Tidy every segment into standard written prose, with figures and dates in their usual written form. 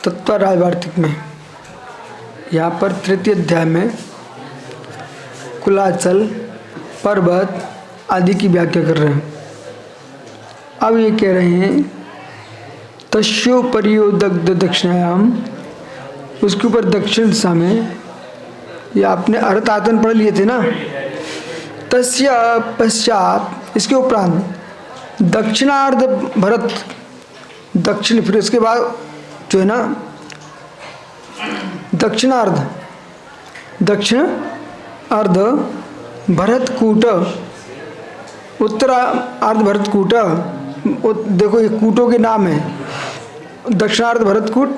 तत्व राजवार्तिक में यहाँ पर तृतीय अध्याय में कुलाचल पर्वत आदि की व्याख्या कर रहे हैं। अब ये कह रहे हैं तस्योपरियो दग्ध दक्षिणायाम, उसके ऊपर दक्षिण दिशा में, ये आपने अर्थ आतन पढ़ लिए थे ना। तस्य पश्चात, इसके उपरांत दक्षिणार्ध भरत, दक्षिण, फिर इसके बाद जो है ना दक्षिणार्ध, दक्षिण अर्ध भरतकूट, उत्तरार्ध भरतकूट, देखो ये कूटों के नाम है, दक्षिणार्ध भरतकूट,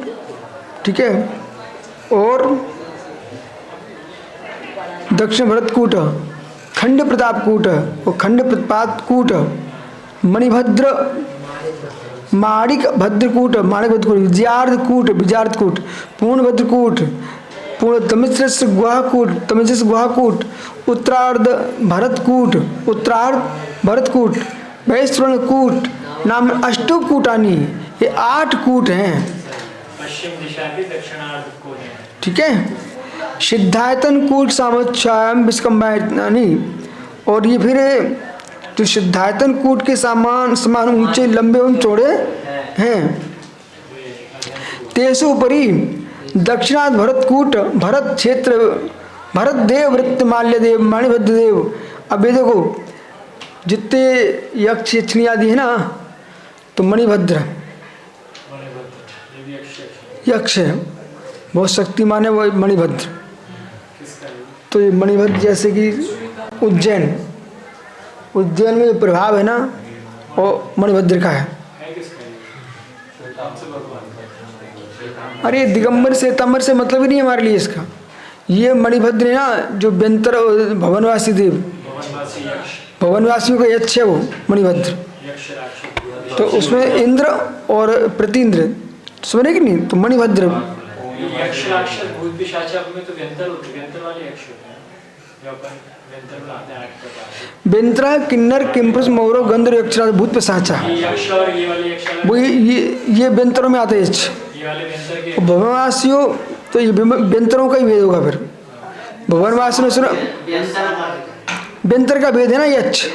ठीक है, और दक्षिण भरतकूट, खंड प्रतापकूट और खंड प्रतापकूट, मणिभद्र, माणिक भद्रकूट, माणिक भद्रकूट, विजयार्धकूट, विजयार्धकूट, पूर्णभद्रकूट, पूर्ण तमिश्रस गुहाकूट, तमिश्रस गुहाकूट, उत्तरार्ध भरतकूट, उत्तरार्ध भरतकूट, वैश्रणकूट नाम अष्टो कूटानी, ये 8 कूट हैं। पश्चिम दिशा के दक्षिणार्ध कूट हैं, ठीक है। सिद्धायतन कूट सामोच्छायाम विस्कंबायतनी, और ये फिर जो सिद्धायतन कूट के समान ऊंचे लंबे एवं चौड़े हैं। तेसु उपरि दक्षिणार्ध भरतकूट, भरत क्षेत्र, भरत देव, वृत्त, माल्य देव, मणिभद्र देव। अब ये देखो जितने यक्ष यक्षिणी आदि है ना, तो मणिभद्र यक्ष है, बहुत शक्तिमान है वो मणिभद्र। तो ये मणिभद्र जैसे कि उज्जैन, उज्जैन में जो प्रभाव है ना वो मणिभद्र का है। अरे दिगंबर से तमर से मतलब ही नहीं हमारे लिए इसका। ये मणिभद्र है ना जो व्यंतर भवनवासी देव, भवनवासियों का यक्ष है वो मणिभद्र। तो उसमें इंद्र और प्रतीन्द्र सुने कि नहीं, तो मणिभद्र व्यंतरा किन्नर किम्पुरुष मौरव गंधर्व यक्षराज भूत पिशाचा, वो ये व्यंतरों में आते हैं। भवनवासियों तो ये व्यंतरों का ही भेद होगा। फिर भवनवासी में सुनो व्यंतर का भेद है ना यक्ष।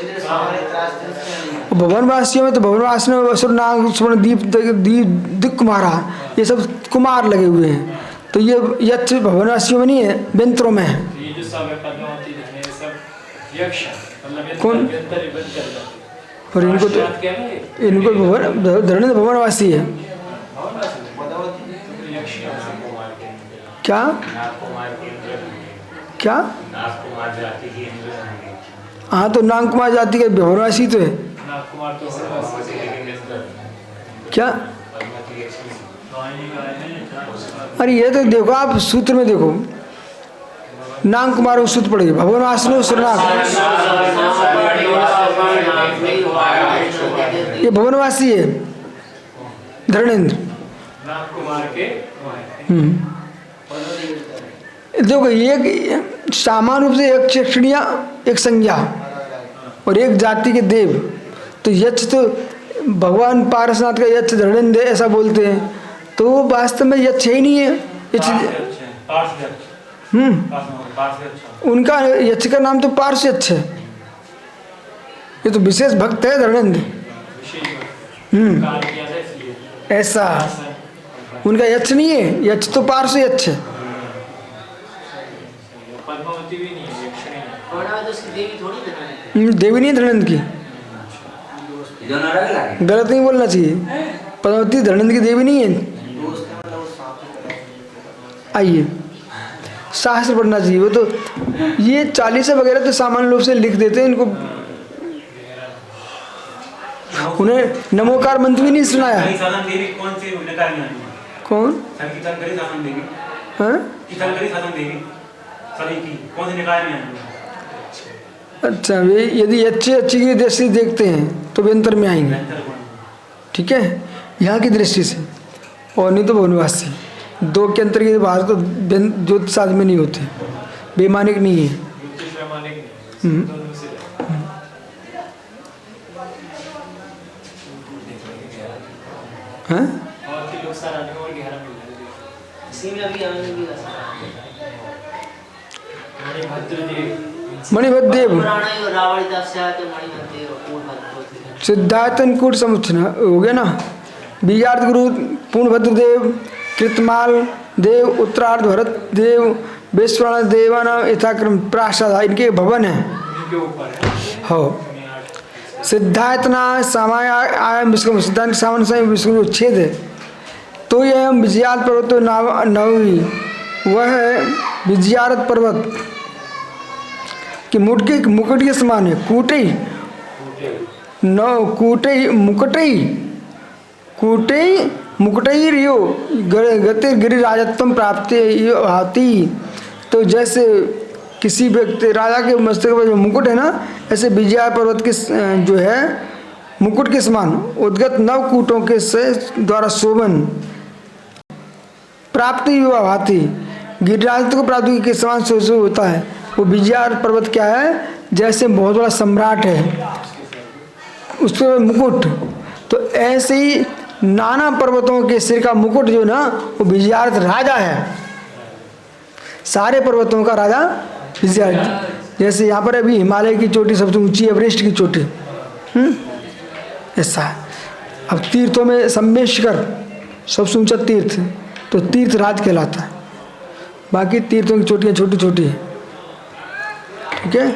भवनवासियों में तो भवनवासी में असुर नाग स्वर्ण दीप दिक कुमारा, ये सब कुमार लगे हुए हैं। तो ये यक्ष भवनवासियों में नहीं है, व्यंतरों में है। कौन? और इनको तो धरण भवनवासी है क्या? क्या? हाँ तो नाग कुमार जाति के भवनवासी तो है क्या? अरे ये तो देखो आप सूत्र में देखो, नाग कुमार को सूत्र पड़ेगी भवनवासी में सुरनाग, ये भवनवासी है धर्मेंद्र। देखो एक सामान्य रूप से एक यक्षिणिया, एक संज्ञा और एक जाति के देव। तो यक्ष तो भगवान पारसनाथ का यक्ष धर्मेंद्र ऐसा बोलते हैं, तो वो वास्तव में यक्ष ही नहीं है। उनका यक्ष का नाम तो पार्श यक्ष है। ये तो विशेष भक्त है धर्मेंद्र। ऐसा उनका यक्ष नहीं है, यक्ष तो पार्श यक्ष है। देवी नहीं धर्मेंद्र की, गलत नहीं बोलना चाहिए। पद्मावती धर्मेंद्र की देवी नहीं है। आइए शास्त्र पढ़ना चाहिए। वो तो ये 40 वगैरह तो सामान्य रूप से लिख देते हैं, इनको उन्हें नमोकार मंत्र भी नहीं सुनाया। कौन? हाँ? अच्छा वे यदि अच्छी की दृष्टि देखते हैं तो व्यंतर में आएंगे, ठीक है, यहाँ की दृष्टि से। और नहीं तो भवनवासी। 2 के अंतर के बाहर तो ज्योतिष शास्त्र में नहीं होते, बेमानिक नहीं है। हाँ? मणिभद्रदेव सिद्धायतन कूट समुच्चय हो गया ना। बीजार्थ गुरु पूर्णभद्र देव, कृतमाल देव, उत्तरार्ध भरत देव, विश्वनाथ देवानाम यथाक्रम प्रासाद, इनके भवन है। हो सिद्धायतना समय आयम विश्व, सिद्धांत सावन से विश्व उच्छेद है। तो यह विजयार्थ पर्वत नवमी, वह है विजयार्थ पर्वत कि मुकुट के समान है। कूटई मुकुटई रियो गति गिरिराजत्व प्राप्ति आती। तो जैसे किसी व्यक्ति राजा के मस्तक पर जो मुकुट है ना, ऐसे विजय पर्वत के जो है मुकुट के समान उद्गत नव कूटों के से द्वारा शोभन प्राप्ति भाती, गिरिराजत्व को प्राप्ति के समान शोभन होता है। वो विजय पर्वत क्या है, जैसे बहुत बड़ा सम्राट है उसके मुकुट, तो ऐसे ही नाना पर्वतों के सिर का मुकुट जो ना, वो विजयार्थ राजा है। सारे पर्वतों का राजा विजयार्थ। जैसे यहाँ पर अभी हिमालय की चोटी सबसे ऊंची, एवरेस्ट की चोटी, ऐसा है। अब तीर्थों में सम्मेशकर सबसे ऊंचा तीर्थ, तो तीर्थ राज कहलाता है। बाकी तीर्थों की चोटियाँ छोटी छोटी है। ठीक है,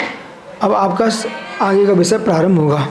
अब आपका आगे का विषय प्रारंभ होगा।